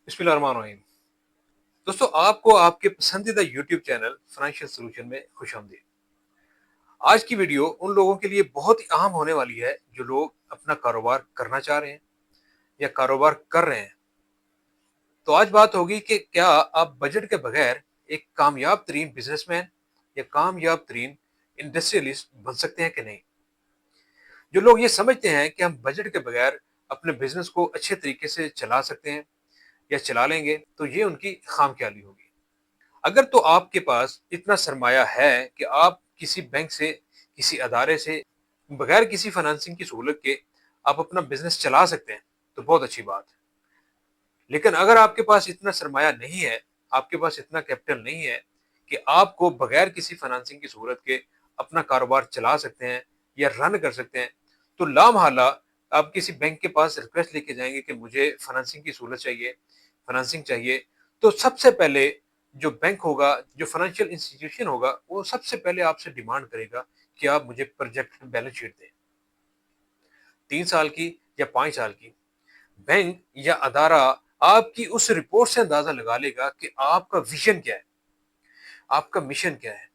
بسم اللہ الرحمن الرحیم۔ دوستو، آپ کو آپ کے پسندیدہ یوٹیوب چینل فائنینشیل سولوشن میں خوش آمدید۔ آج کی ویڈیو ان لوگوں کے لیے بہت ہی اہم ہونے والی ہے جو لوگ اپنا کاروبار کرنا چاہ رہے ہیں یا کاروبار کر رہے ہیں۔ تو آج بات ہوگی کہ کیا آپ بجٹ کے بغیر ایک کامیاب ترین بزنس مین یا کامیاب ترین انڈسٹریلسٹ بن سکتے ہیں کہ نہیں۔ جو لوگ یہ سمجھتے ہیں کہ ہم بجٹ کے بغیر اپنے بزنس کو اچھے طریقے سے چلا سکتے ہیں یا چلا لیں گے، تو یہ ان کی خام خیالی ہوگی۔ اگر تو آپ کے پاس اتنا سرمایہ ہے کہ آپ کسی بینک سے، کسی ادارے سے، بغیر کسی فنانسنگ کی سہولت کے آپ اپنا بزنس چلا سکتے ہیں، تو بہت اچھی بات ہے۔ لیکن اگر آپ کے پاس اتنا سرمایہ نہیں ہے، آپ کے پاس اتنا کیپٹل نہیں ہے کہ آپ کو بغیر کسی فنانسنگ کی سہولت کے اپنا کاروبار چلا سکتے ہیں یا رن کر سکتے ہیں، تو لامحالہ آپ کسی بینک کے پاس ریکویسٹ لے کے جائیں گے کہ مجھے فنانسنگ کی سہولت چاہیے، فنانسنگ چاہیے۔ تو سب سے پہلے جو بینک ہوگا، جو فائنینشیل انسٹیٹیوشن ہوگا، وہ سب سے پہلے آپ سے ڈیمانڈ کرے گا کہ آپ مجھے پروجیکٹ بیلنس شیٹ دیں، 3 سال کی یا 5 سال کی۔ بینک یا ادارہ آپ کی اس رپورٹ سے اندازہ لگا لے گا کہ آپ کا ویژن کیا ہے، آپ کا مشن کیا ہے،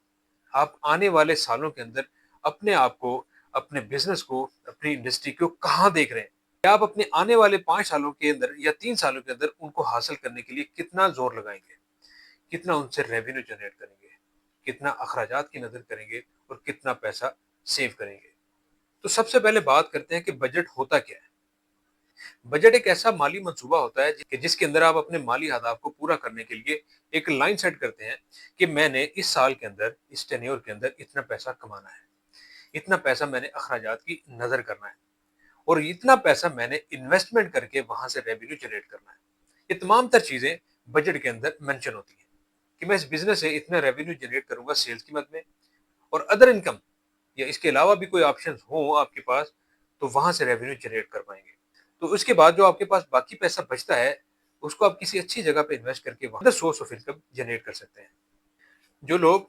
آپ آنے والے سالوں کے اندر اپنے آپ کو، اپنے بزنس کو، اپنی انڈسٹری کو کہاں دیکھ رہے ہیں، کہ آپ اپنے آنے والے 5 سالوں کے اندر یا 3 سالوں کے اندر ان کو حاصل کرنے کے لیے کتنا زور لگائیں گے، کتنا ان سے ریونیو جنریٹ کریں گے، کتنا اخراجات کی نظر کریں گے اور کتنا پیسہ سیو کریں گے۔ تو سب سے پہلے بات کرتے ہیں کہ بجٹ ہوتا کیا ہے۔ بجٹ ایک ایسا مالی منصوبہ ہوتا ہے کہ جس کے اندر آپ اپنے مالی اہداف کو پورا کرنے کے لیے ایک لائن سیٹ کرتے ہیں کہ میں نے اس سال کے اندر، اس ٹینیور کے اندر اتنا پیسہ کمانا ہے، اتنا پیسہ میں نے اخراجات کی نظر کرنا ہے، اور اتنا پیسہ میں نے انویسٹمنٹ کر کے وہاں سے ریونیو جنریٹ کرنا ہے۔ یہ تمام تر چیزیں بجٹ کے اندر مینشن ہوتی ہیں کہ میں اس بزنس سے اتنا ریونیو جنریٹ کروں گا سیلز کی مد میں، اور ادر انکم یا اس کے علاوہ بھی کوئی آپشنز ہوں آپ کے پاس، تو وہاں سے ریونیو جنریٹ کر پائیں گے۔ تو اس کے بعد جو آپ کے پاس باقی پیسہ بچتا ہے، اس کو آپ کسی اچھی جگہ پہ انویسٹ کر کے وہاں سورس آف انکم جنریٹ کر سکتے ہیں۔ جو لوگ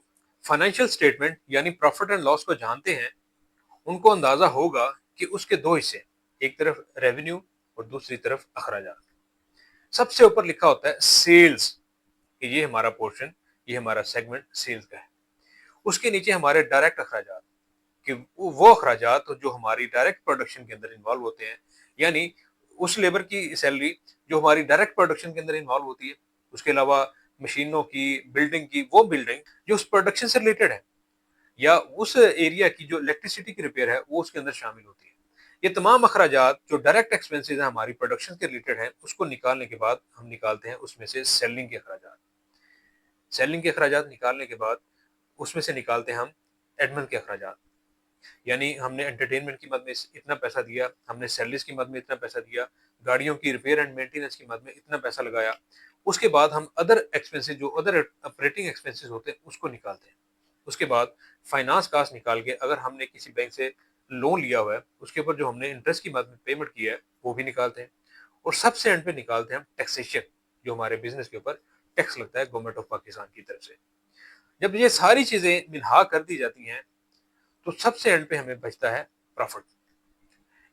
فائنینشیل اسٹیٹمنٹ یعنی پروفٹ اینڈ لاس کو جانتے ہیں، ان کو اندازہ ہوگا کہ اس کے دو حصے، ایک طرف ریونیو اور دوسری طرف اخراجات۔ سب سے اوپر لکھا ہوتا ہے سیلز، کہ یہ ہمارا پورشن، یہ ہمارا سیگمنٹ سیلز کا ہے۔ اس کے نیچے ہمارے ڈائریکٹ اخراجات، کہ وہ اخراجات جو ہماری ڈائریکٹ پروڈکشن کے اندر انوالو ہوتے ہیں، یعنی اس لیبر کی سیلری جو ہماری ڈائریکٹ پروڈکشن کے اندر انوالو ہوتی ہے، اس کے علاوہ مشینوں کی، بلڈنگ کی، وہ بلڈنگ جو اس پروڈکشن سے ریلیٹڈ ہے، یا اس ایریا کی جو الیکٹریسٹی کی ریپیئر ہے وہ اس کے اندر شامل ہوتی ہے۔ یہ تمام اخراجات جو ڈائریکٹ ایکسپنسز ہیں ہماری پروڈکشن کے ریلیٹڈ ہیں، اس کو نکالنے کے بعد ہم نکالتے ہیں اس میں سے سیلنگ کے اخراجات۔ سیلنگ کے اخراجات نکالنے کے بعد اس میں سے نکالتے ہیں ہم ایڈمن کے اخراجات، یعنی ہم نے انٹرٹینمنٹ کی مد میں اتنا پیسہ دیا، ہم نے سیلریز کی مد میں اتنا پیسہ دیا، گاڑیوں کی ریپیئر اینڈ مینٹیننس کی مد میں اتنا پیسہ لگایا۔ اس کے بعد ہم ادر ایکسپنسز، جو ادر آپریٹنگ ایکسپنسز ہوتے ہیں، اس کو نکالتے ہیں۔ اس کے بعد فائنانس کاسٹ نکال کے، اگر ہم نے کسی بینک سے لون لیا ہوا ہے، اس کے اوپر جو ہم نے انٹرسٹ کی مد میں پیمنٹ کیا ہے وہ بھی نکالتے ہیں۔ اور سب سے اینڈ پہ نکالتے ہیں ہم ٹیکسیشن، جو ہمارے بزنس کے اوپر ٹیکس لگتا ہے گورنمنٹ آف پاکستان کی طرف سے۔ جب یہ ساری چیزیں ملحا کر دی جاتی ہیں، تو سب سے اینڈ پہ ہمیں بچتا ہے پروفٹ۔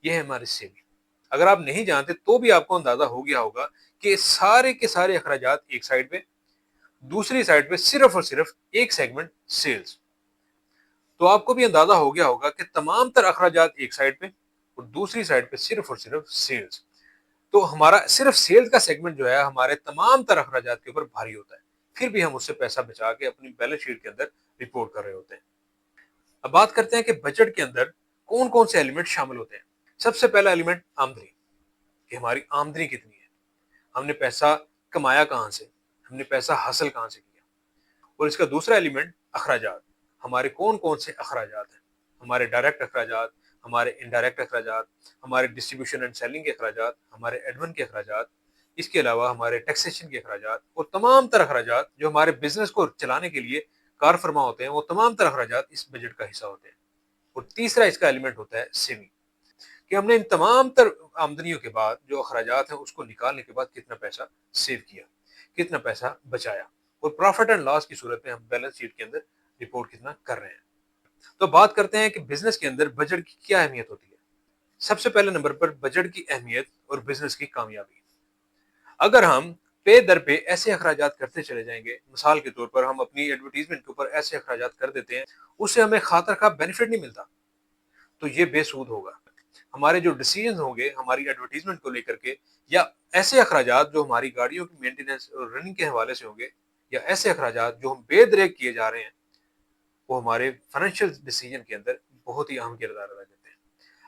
یہ ہے ہماری سیونگ۔ اگر آپ نہیں جانتے تو بھی آپ کو اندازہ ہو گیا ہوگا کہ سارے کے سارے اخراجات ایک سائڈ پہ، دوسری سائڈ پہ صرف اور صرف ایک سیگمنٹ سیلز۔ تو آپ کو بھی اندازہ ہو گیا ہوگا کہ تمام تر اخراجات ایک سائڈ پہ اور دوسری سائڈ پہ صرف اور صرف سیلز۔ تو ہمارا صرف سیلز کا سیگمنٹ جو ہے ہمارے تمام تر اخراجات کے اوپر بھاری ہوتا ہے، پھر بھی ہم اس سے پیسہ بچا کے اپنی بیلنس شیٹ کے اندر رپورٹ کر رہے ہوتے ہیں۔ اب بات کرتے ہیں کہ بجٹ کے اندر کون کون سے ایلیمنٹ شامل ہوتے ہیں۔ سب سے پہلا ایلیمنٹ آمدنی، کہ ہماری آمدنی کتنی ہے، ہم نے پیسہ کمایا کہاں سے، ہم نے پیسہ حاصل کہاں سے کیا۔ اور اس کا دوسرا ایلیمنٹ اخراجات، ہمارے کون کون سے اخراجات ہیں، ہمارے ڈائریکٹ اخراجات، ہمارے انڈائریکٹ اخراجات، ہمارے ڈسٹریبیوشن اینڈ سیلنگ کے اخراجات، ہمارے ایڈمن کے اخراجات، اس کے علاوہ ہمارے ٹیکسیشن کے اخراجات، اور تمام تر اخراجات جو ہمارے بزنس کو چلانے کے لیے کار فرما ہوتے ہیں، وہ تمام تر اخراجات اس بجٹ کا حصہ ہوتے ہیں۔ اور تیسرا اس کا ایلیمنٹ ہوتا ہے سیونگ، کہ ہم نے ان تمام تر آمدنیوں کے بعد جو اخراجات ہیں اس کو نکالنے کے بعد کتنا پیسہ سیو کیا، کتنا پیسہ بچایا، اور پروفٹ اینڈ لاس کی صورت میں ہم بیلنس شیٹ کے اندر رپورٹ کتنا کر رہے ہیں۔ تو بات کرتے ہیں کہ بزنس کے اندر بجٹ کی کیا اہمیت ہوتی ہے۔ سب سے پہلے نمبر پر بجٹ کی اہمیت اور بزنس کی کامیابی۔ اگر ہم پے در پہ ایسے اخراجات کرتے چلے جائیں گے. مثال کے طور پر ہم اپنی ایڈورٹیزمنٹ کے اوپر ایسے اخراجات کر دیتے ہیں، اس سے ہمیں خاطر خواہ بینیفٹ نہیں ملتا، تو یہ بے سود ہوگا. ہمارے جو ڈیسیژن ہوں گے ہماری ایڈورٹیزمنٹ کو لے کر کے، یا ایسے اخراجات جو ہماری گاڑیوں کی مینٹیننس اور رننگ کے حوالے سے ہوں گے، یا ایسے اخراجات جو ہم بے دریغ کیے جا رہے ہیں، وہ ہمارے فائنینشیل ڈیسیژن کے اندر بہت ہی اہم کردار ادا کرتے ہیں.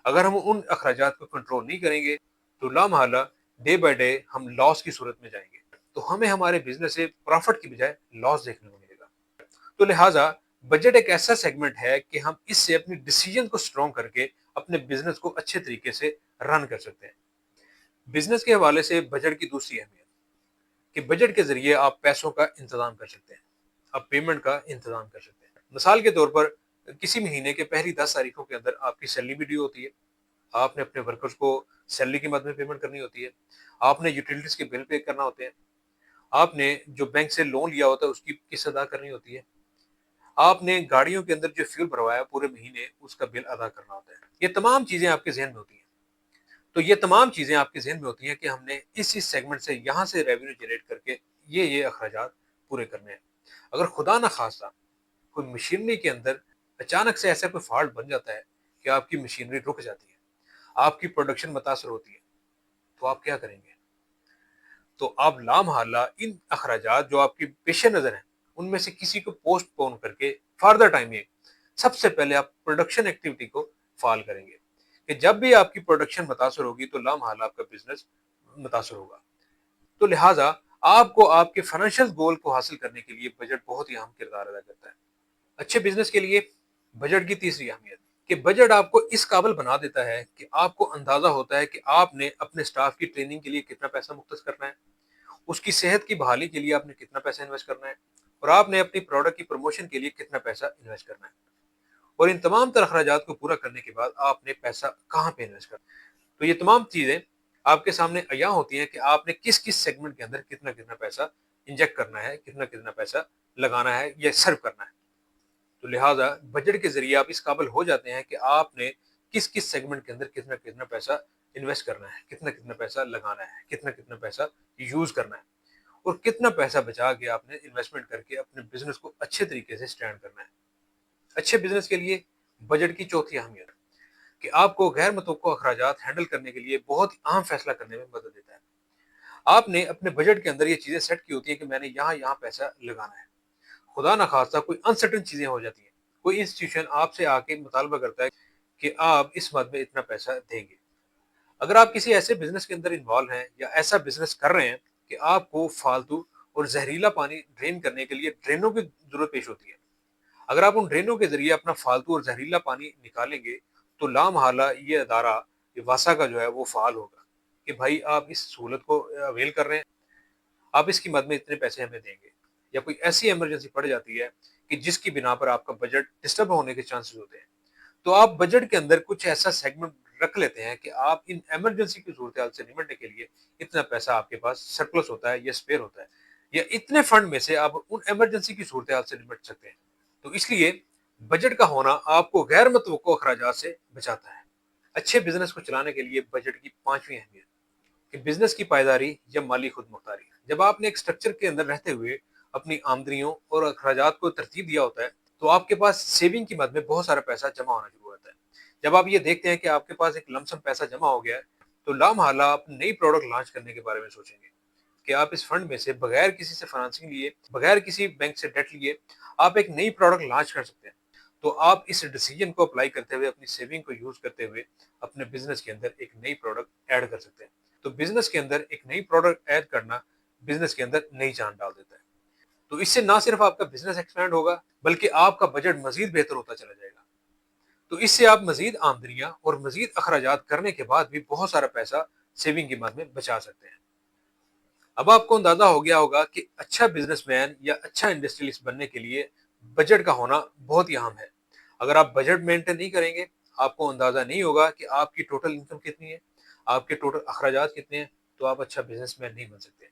اگر ہم ان اخراجات کو کنٹرول نہیں کریں گے تو لامحالہ ڈے بائی ڈے ہم لاس کی صورت میں جائیں گے، تو ہمیں ہمارے بزنس سے پروفٹ کی بجائے لاس دیکھنے کو ملے گا. تو لہٰذا بجٹ ایک ایسا سیگمنٹ ہے کہ ہم اس سے اپنی ڈیسیژن کو اسٹرانگ کر کے اپنے بزنس کو اچھے طریقے سے رن کر سکتے ہیں. بزنس کے حوالے سے بجٹ کی دوسری اہمیت کہ بجٹ کے ذریعے آپ پیسوں کا انتظام کر سکتے ہیں، آپ پیمنٹ کا انتظام کر سکتے ہیں. مثال کے طور پر کسی مہینے کے پہلی 10 تاریخوں کے اندر آپ کی سیلری بھی ڈیو ہوتی ہے، آپ نے اپنے ورکرز کو سیلری کی مد میں پیمنٹ کرنی ہوتی ہے، آپ نے یوٹیلیٹیز کے بل پے کرنا ہوتے ہیں، آپ نے جو بینک سے لون لیا ہوتا ہے اس کی قسط ادا کرنی ہوتی ہے، آپ نے گاڑیوں کے اندر جو فیول بھروایا پورے مہینے اس کا بل ادا کرنا ہوتا ہے. یہ تمام چیزیں آپ کے ذہن میں ہوتی ہیں. تو یہ تمام چیزیں آپ کے ذہن میں ہوتی ہیں کہ ہم نے اس سیگمنٹ سے یہاں سے ریونیو جنریٹ کر کے یہ اخراجات پورے کرنے ہیں. اگر خدا نہ خواستہ کوئی مشینری کے اندر اچانک سے ایسا کوئی فالٹ بن جاتا ہے کہ آپ کی مشینری رک جاتی ہے، آپ کی پروڈکشن متاثر ہوتی ہے، تو آپ کیا کریں گے؟ تو آپ لامحالہ ان اخراجات جو آپ کی پیش نظر ہیں ان میں سے کسی کو پوسٹ پون کر کے فاردر ٹائم میں سب سے پہلے آپ پروڈکشن ایکٹیویٹی کو فعال کریں گے کہ جب بھی آپ کی پروڈکشن متاثر ہوگی تو لامحالہ آپ کا بزنس متاثر ہوگا. تو لہٰذا آپ کو آپ کے فائنینشیل گول کو حاصل کرنے کے لیے بجٹ بہت ہی اہم کردار ادا کرتا ہے. اچھے بزنس کے لیے بجٹ کی تیسری اہمیت کہ بجٹ آپ کو اس قابل بنا دیتا ہے کہ آپ کو اندازہ ہوتا ہے کہ آپ نے اپنے سٹاف کی ٹریننگ کے لیے کتنا پیسہ مختص کرنا ہے، اس کی صحت کی بحالی کے لیے آپ نے کتنا پیسہ انویسٹ کرنا ہے، اور آپ نے اپنی پروڈکٹ کی پروموشن کے لیے کتنا پیسہ انویسٹ کرنا ہے. اور ان تمام تر اخراجات کو پورا کرنے کے بعد آپ نے پیسہ کہاں پہ انویسٹ کرنا ہے. تو یہ تمام چیزیں آپ کے سامنے عیاں ہوتی ہیں کہ آپ نے کس کس سیگمنٹ کے اندر کتنا کتنا پیسہ انجیکٹ کرنا ہے، کتنا کتنا پیسہ لگانا ہے یا سرو کرنا ہے. تو لہٰذا بجٹ کے ذریعے آپ اس قابل ہو جاتے ہیں کہ آپ نے کس کس سیگمنٹ کے اندر کتنا کتنا پیسہ انویسٹ کرنا ہے، کتنا کتنا پیسہ لگانا ہے، کتنا کتنا پیسہ یوز کرنا ہے، اور کتنا پیسہ بچا کے آپ نے انویسٹمنٹ کر کے اپنے بزنس کو اچھے طریقے سے سٹینڈ کرنا ہے. اچھے بزنس کے لیے بجٹ کی چوتھی اہمیت کہ آپ کو غیر متوقع اخراجات ہینڈل کرنے کے لیے بہت اہم فیصلہ کرنے میں مدد دیتا ہے. آپ نے اپنے بجٹ کے اندر یہ چیزیں سیٹ کی ہوتی ہیں کہ میں نے یہاں پیسہ لگانا ہے. خدا نہ خواستہ کوئی انسرٹن چیزیں ہو جاتی ہیں، کوئی انسٹیٹیوشن آپ سے آ کے مطالبہ کرتا ہے کہ آپ اس مد میں اتنا پیسہ دیں گے. اگر آپ کسی ایسے بزنس کے اندر انوالو ہیں یا ایسا بزنس کر رہے ہیں کہ آپ کو فالتو اور زہریلا پانی ڈرین کرنے کے لیے ڈرینوں کی ضرورت پیش ہوتی ہے، اگر آپ ان ڈرینوں کے ذریعے اپنا فالتو اور زہریلا پانی نکالیں گے تو لامحالہ یہ ادارہ، یہ واسا کا جو ہے وہ فعال ہوگا کہ بھائی آپ اس سہولت کو اویل کر رہے ہیں، آپ اس کی مد میں اتنے پیسے ہمیں دیں گے. یا کوئی ایسی ایمرجنسی پڑ جاتی ہے کہ جس کی بنا پر آپ کا بجٹ ڈسٹرب ہونے کے چانسز ہوتے ہیں، تو آپ بجٹ کے اندر کچھ ایسا سیگمنٹ رکھ لیتے ہیں کہ آپ ان ایمرجنسی کی صورتحال سے نمٹنے کے لیے اتنا پیسہ آپ کے پاس سرپلس ہوتا ہے یا اسپیئر ہوتا ہے، یا اتنے فنڈ میں سے آپ ان ایمرجنسی کی صورتحال سے نمٹ سکتے ہیں. تو اس لیے بجٹ کا ہونا آپ کو غیر متوقع اخراجات سے بچاتا ہے. اچھے بزنس کو چلانے کے لیے بجٹ کی پانچویں اہمیت کہ بزنس کی پائیداری یا مالی خود مختاری. جب آپ نے ایک سٹرکچر کے اندر رہتے ہوئے اپنی آمدنیوں اور اخراجات کو ترتیب دیا ہوتا ہے تو آپ کے پاس سیونگ کی مد میں بہت سارا پیسہ جمع ہونا شروع ہوتا ہے. جب آپ یہ دیکھتے ہیں کہ آپ کے پاس ایک لمسم پیسہ جمع ہو گیا ہے تو لامحالہ آپ نئی پروڈکٹ لانچ کرنے کے بارے میں سوچیں گے کہ آپ اس فنڈ میں سے بغیر کسی سے فنانسنگ لیے، بغیر کسی بینک سے ڈیٹ لیے آپ ایک نئی پروڈکٹ لانچ کر سکتے ہیں. تو آپ اس ڈیسیجن کو اپلائی کرتے ہوئے، اپنی سیونگ کو یوز کرتے ہوئے اپنے بزنس کے اندر ایک نئی پروڈکٹ ایڈ کر سکتے ہیں. تو بزنس کے اندر ایک نئی پروڈکٹ ایڈ کرنا بزنس کے اندر نئی جان ڈال دیتا ہے. تو اس سے نہ صرف آپ کا بزنس ایکسپینڈ ہوگا بلکہ آپ کا بجٹ مزید بہتر ہوتا چلا جائے گا. تو اس سے آپ مزید آمدنیاں اور مزید اخراجات کرنے کے بعد بھی بہت سارا پیسہ سیونگ کی مد میں بچا سکتے ہیں. اب آپ کو اندازہ ہو گیا ہوگا کہ اچھا بزنس مین یا اچھا انڈسٹریلسٹ بننے کے لیے بجٹ کا ہونا بہت ہی اہم ہے. اگر آپ بجٹ مینٹین نہیں کریں گے، آپ کو اندازہ نہیں ہوگا کہ آپ کی ٹوٹل انکم کتنی ہے، آپ کے ٹوٹل اخراجات کتنے ہیں، تو آپ اچھا بزنس مین نہیں بن سکتے،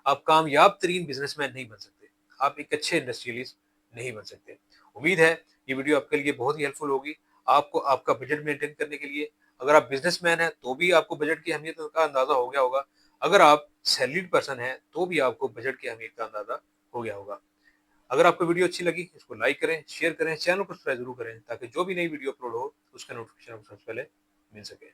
آپ کامیاب ترین بزنس مین نہیں بن سکتے، آپ ایک اچھے انڈسٹریلسٹ نہیں بن سکتے. امید ہے یہ ویڈیو آپ کے لیے بہت ہی ہیلپ فل ہوگی. آپ کو آپ کا بجٹ مینٹین کرنے کے لیے، اگر آپ بزنس مین ہیں تو بھی آپ کو بجٹ کی اہمیت کا اندازہ ہو گیا ہوگا. اگر آپ سیلریڈ پرسن ہیں تو بھی آپ کو بجٹ کی اہمیت کا اندازہ ہو گیا ہوگا۔ اگر آپ کو ویڈیو اچھی لگی اس کو لائک کریں، شیئر کریں، چینل کو سبسکرائب ضرور کریں تاکہ جو بھی نئی ویڈیو اپلوڈ ہو اس کا نوٹیفکیشن آپ کو سب سے پہلے مل سکے۔